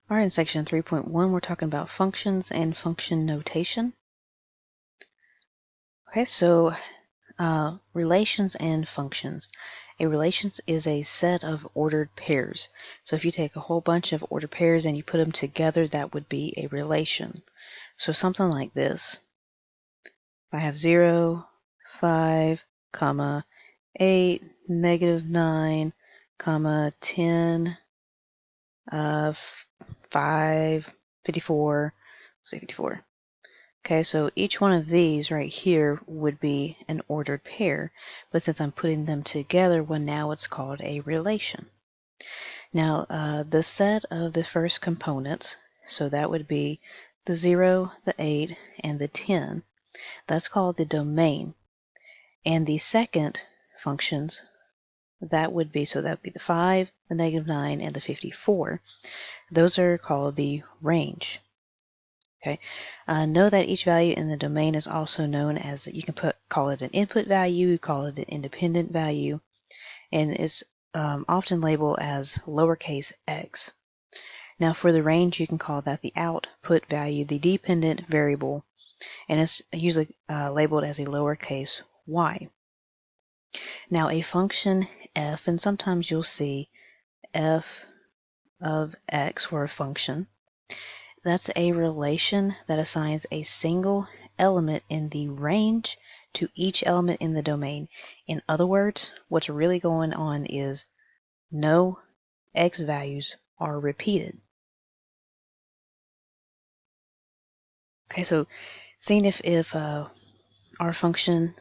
All right, in section 3.1, we're talking about functions and function notation. Okay, so relations and functions. A relations is a set of ordered pairs. So if you take a whole bunch of ordered pairs and you put them together, that would be a relation. So something like this. If I have 0, 5, comma, 8, -9, comma, 10, 5, 54, say 54. Okay, so each one of these right here would be an ordered pair, but since I'm putting them together, well, now it's called a relation. Now, the set of the first components, so that would be the 0, the 8, and the 10, that's called the domain. And the second functions, that would be, so that would be the 5, the -9, and the 54. Those are called the range. Okay. Know that each value in the domain is also known as, you can call it an input value, call it an independent value, and it's often labeled as lowercase x. Now for the range, you can call that the output value, the dependent variable, and it's usually labeled as a lowercase y. Now a function f, and sometimes you'll see f of x for a function. That's a relation that assigns a single element in the range to each element in the domain. In other words, what's really going on is no x values are repeated. Okay, so seeing if our function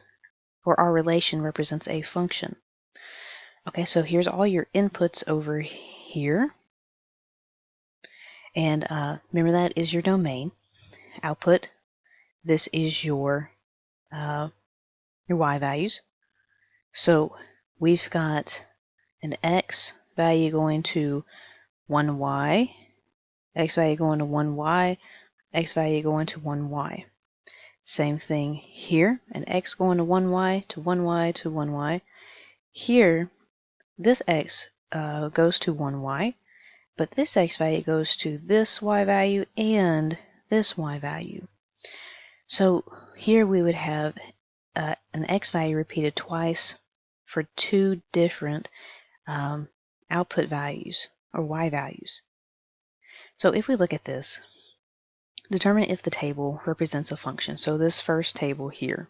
or our relation represents a function. Okay, so here's all your inputs over here. And remember, that is your domain. Output, this is your y values. So we've got an x value going to 1y, x value going to 1y, x value going to 1y. Same thing here, an x going to 1y to 1y to 1y. Here, this x goes to 1y, but this x value goes to this y value and this y value. So here we would have an x value repeated twice for two different output values or y values. So if we look at this, determine if the table represents a function. So this first table here,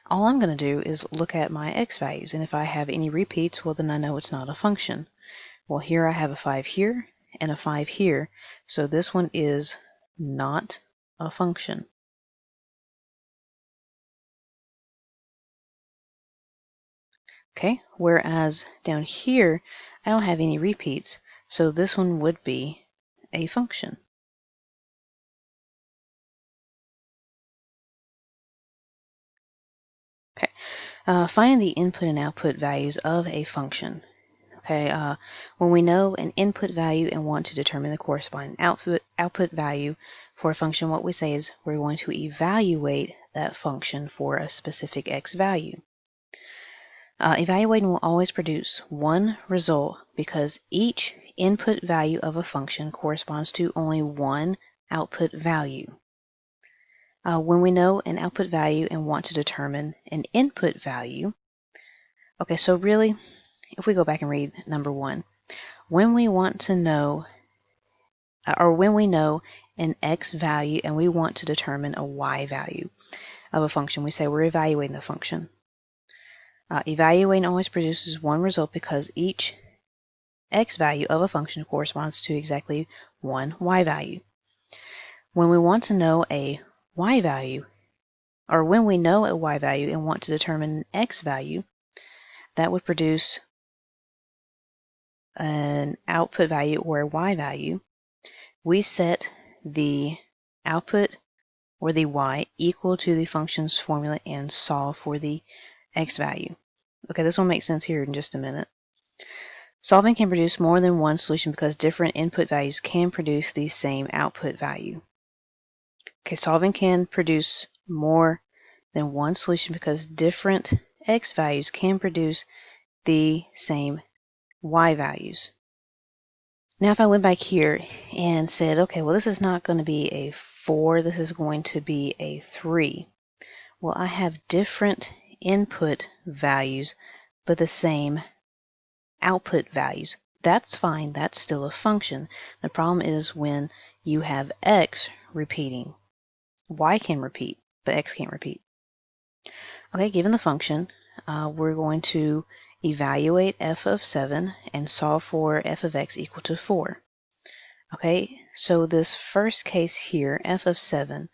all I'm going to do is look at my x values, and if I have any repeats, well, then I know it's not a function. Well, here I have a 5 here and a 5 here, so this one is not a function. Okay, whereas down here I don't have any repeats, so this one would be a function. Okay, find the input and output values of a function. Okay, when we know an input value and want to determine the corresponding output value for a function, what we say is we're going to evaluate that function for a specific x value. Evaluating will always produce one result because each input value of a function corresponds to only one output value. When we know an output value and want to determine an input value, okay, so really, if we go back and read number 1, when we want to know, or when we know an x value and we want to determine a y value of a function, we say we're evaluating the function. Evaluating always produces one result because each x value of a function corresponds to exactly one y value. When we want to know a y value, or when we know a y value and want to determine an x value, that would produce an output value or a y value. We set the output or the y equal to the function's formula and solve for the x value. Okay, this will make sense here in just a minute. Solving can produce more than one solution because different input values can produce the same output value. Okay, solving can produce more than one solution because different x values can produce the same y values. Now if I went back here and said, okay, well this is not going to be a 4, this is going to be a 3. Well, I have different input values, but the same output values. That's fine, that's still a function. The problem is when you have x repeating. Y can repeat, but x can't repeat. Okay, given the function, we're going to evaluate f of 7 and solve for f of x equal to 4. Okay, so this first case here, f of 7,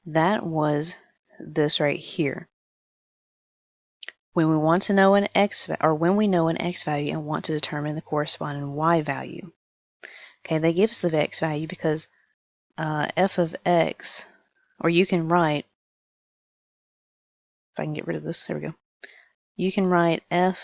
that was this right here. When we want to know an x, or when we know an x value and want to determine the corresponding y value. Okay, they give us the x value because f of x, or you can write, if I can get rid of this, there we go. You can write f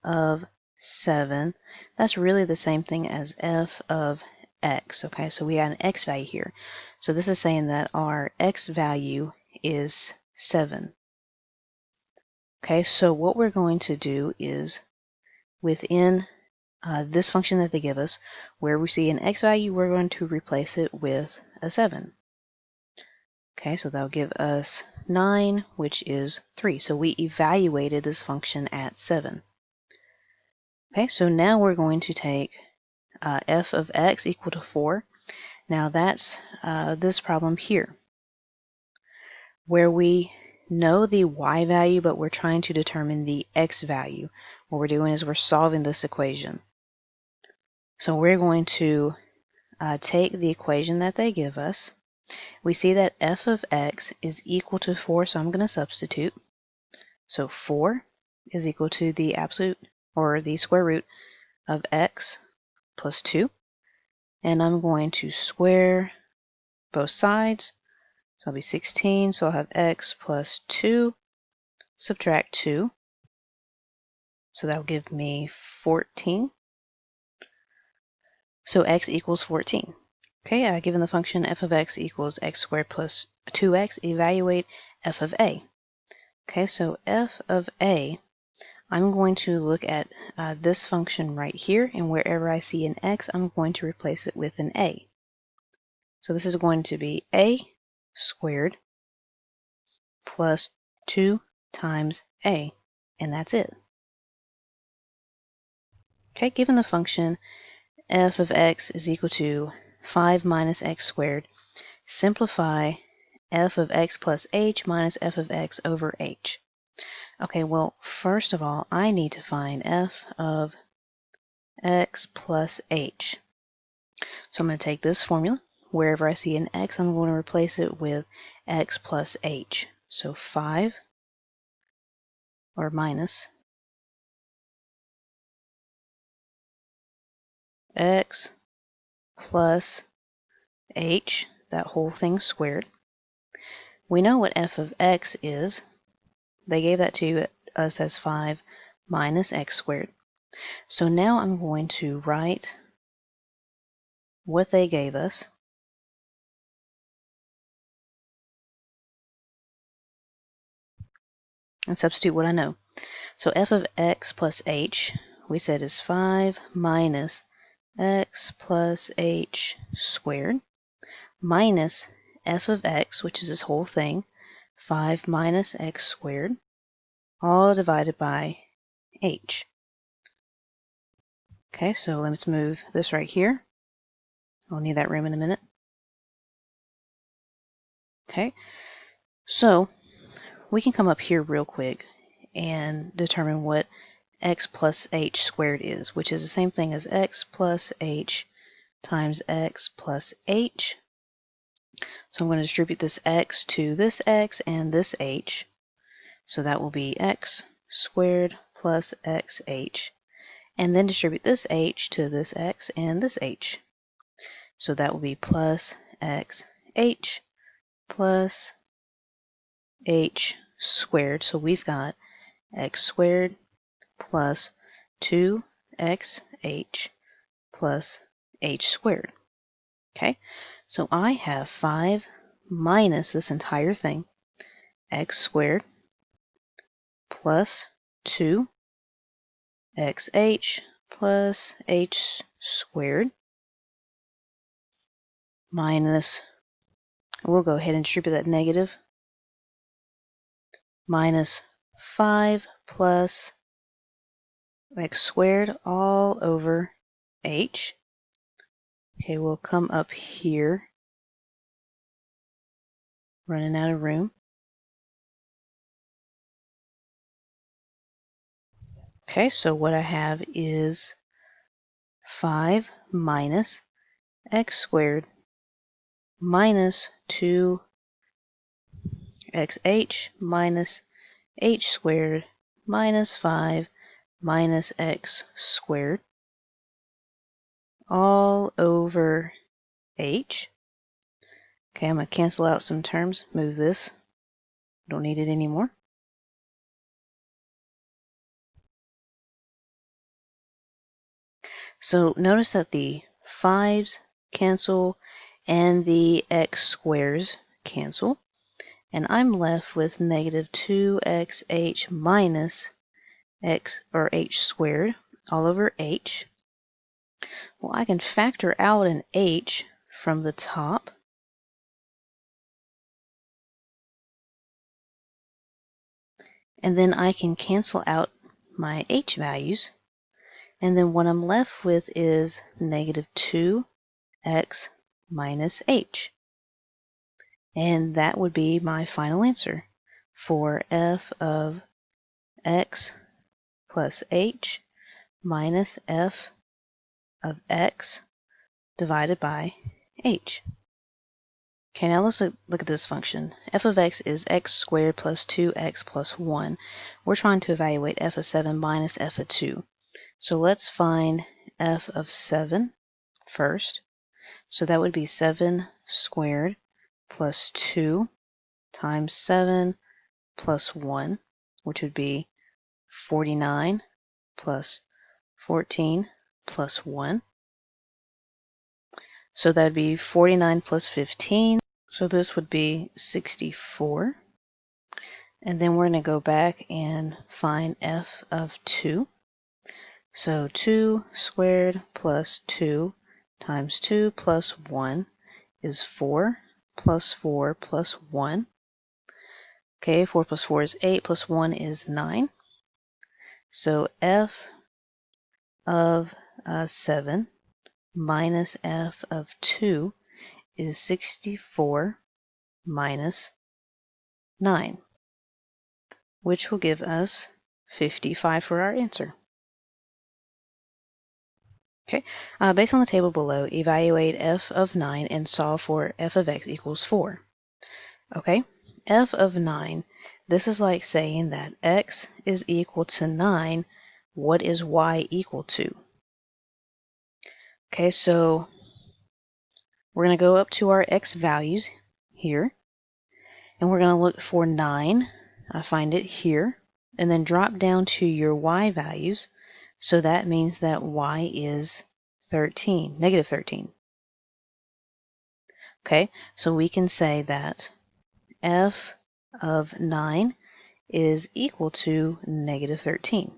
of 7. That's really the same thing as f of x. Okay, so we had an x value here. So this is saying that our x value is 7. Okay, so what we're going to do is within this function that they give us, where we see an x value, we're going to replace it with a 7. Okay, so that'll give us 9, which is 3. So we evaluated this function at 7. Okay, so now we're going to take f of x equal to 4. Now that's this problem here, where we know the y value, but we're trying to determine the x value. What we're doing is we're solving this equation. So we're going to take the equation that they give us. We see that f of x is equal to 4, so I'm going to substitute. So 4 is equal to the absolute, or the square root of x plus 2. And I'm going to square both sides. So it'll be 16, so I'll have x plus 2, subtract 2. So that will give me 14. So x equals 14. Okay, given the function f of x equals x squared plus 2x, evaluate f of a. Okay, so f of a, I'm going to look at this function right here, and wherever I see an x, I'm going to replace it with an a. So this is going to be a squared plus 2 times a, and that's it. Okay, given the function f of x is equal to 5 minus x squared, simplify f of x plus h minus f of x over h. Okay, well, first of all, I need to find f of x plus h. So I'm going to take this formula. Wherever I see an x, I'm going to replace it with x plus h. So 5, or minus, x plus h, that whole thing squared. We know what f of x is. They gave that to us as 5 minus x squared. So now I'm going to write what they gave us. And substitute what I know. So f of x plus h, we said is 5 minus x plus h squared, minus f of x, which is this whole thing, 5 minus x squared, all divided by h. Okay, so let's move this right here. I'll need that room in a minute. Okay, so we can come up here real quick and determine what x plus h squared is, which is the same thing as x plus h times x plus h. So I'm going to distribute this x to this x and this h. So that will be x squared plus xh. And then distribute this h to this x and this h. So that will be plus xh plus h squared. So we've got x squared plus 2xh plus h squared. Okay, so I have 5 minus this entire thing, x squared plus 2xh plus h squared. minus, we'll go ahead and distribute that negative, minus 5 plus x squared all over h. Okay, we'll come up here, running out of room. Okay, so what I have is 5 minus x squared minus 2xh minus h squared minus 5 minus x squared all over h. Okay, I'm going to cancel out some terms, move this. Don't need it anymore. So notice that the 5's cancel and the x squares cancel. And I'm left with negative 2xh minus x or h squared all over h. Well, I can factor out an h from the top. And then I can cancel out my h values. And then what I'm left with is negative 2x minus h. And that would be my final answer for f of x plus h minus f of x divided by h. Okay, now let's look at this function. F of x is x squared plus 2x plus 1. We're trying to evaluate f of 7 minus f of 2. So let's find f of 7 first. So that would be 7 squared plus 2 times 7 plus 1, which would be 49 plus 14 plus 1. So that would be 49 plus 15. So this would be 64. And then we're going to go back and find f of 2. So 2 squared plus 2 times 2 plus 1 is 4 plus 4 plus 1. Okay, 4 plus 4 is 8 plus 1 is 9. So f of 7 minus f of 2 is 64 minus 9, which will give us 55 for our answer. Okay, based on the table below, evaluate f of 9 and solve for f of x equals 4. Okay, f of 9, this is like saying that x is equal to 9. What is y equal to? Okay, so we're going to go up to our x values here, and we're going to look for 9. I find it here, and then drop down to your y values. So that means that y is 13, negative 13. Okay, so we can say that f of 9 is equal to negative 13.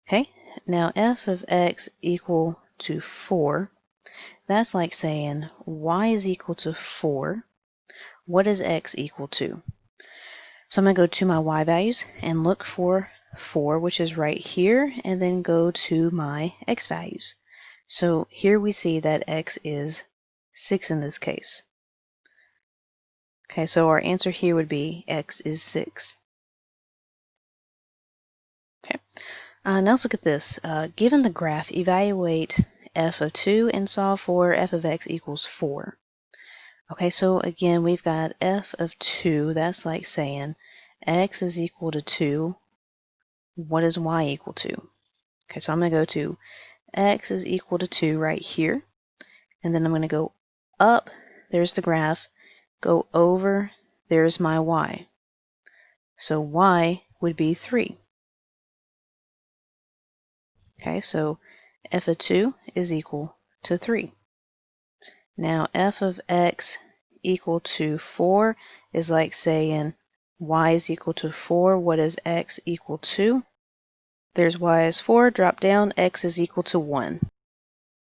Okay, now f of x equal to 4. That's like saying y is equal to 4. What is x equal to? So I'm going to go to my y values and look for 4, which is right here, and then go to my x values. So here we see that x is 6 in this case. Okay, so our answer here would be x is 6. Okay, now let's look at this. Given the graph, evaluate f of 2 and solve for f of x equals 4. Okay, so again, we've got f of 2. That's like saying x is equal to 2. What is y equal to? Okay, so I'm going to go to x is equal to 2 right here. And then I'm going to go up. There's the graph. Go over. There's my y. So y would be 3. Okay, so f of 2 is equal to 3. Now f of x equal to 4 is like saying y is equal to 4. What is x equal to? There's y is 4. Drop down. X is equal to 1.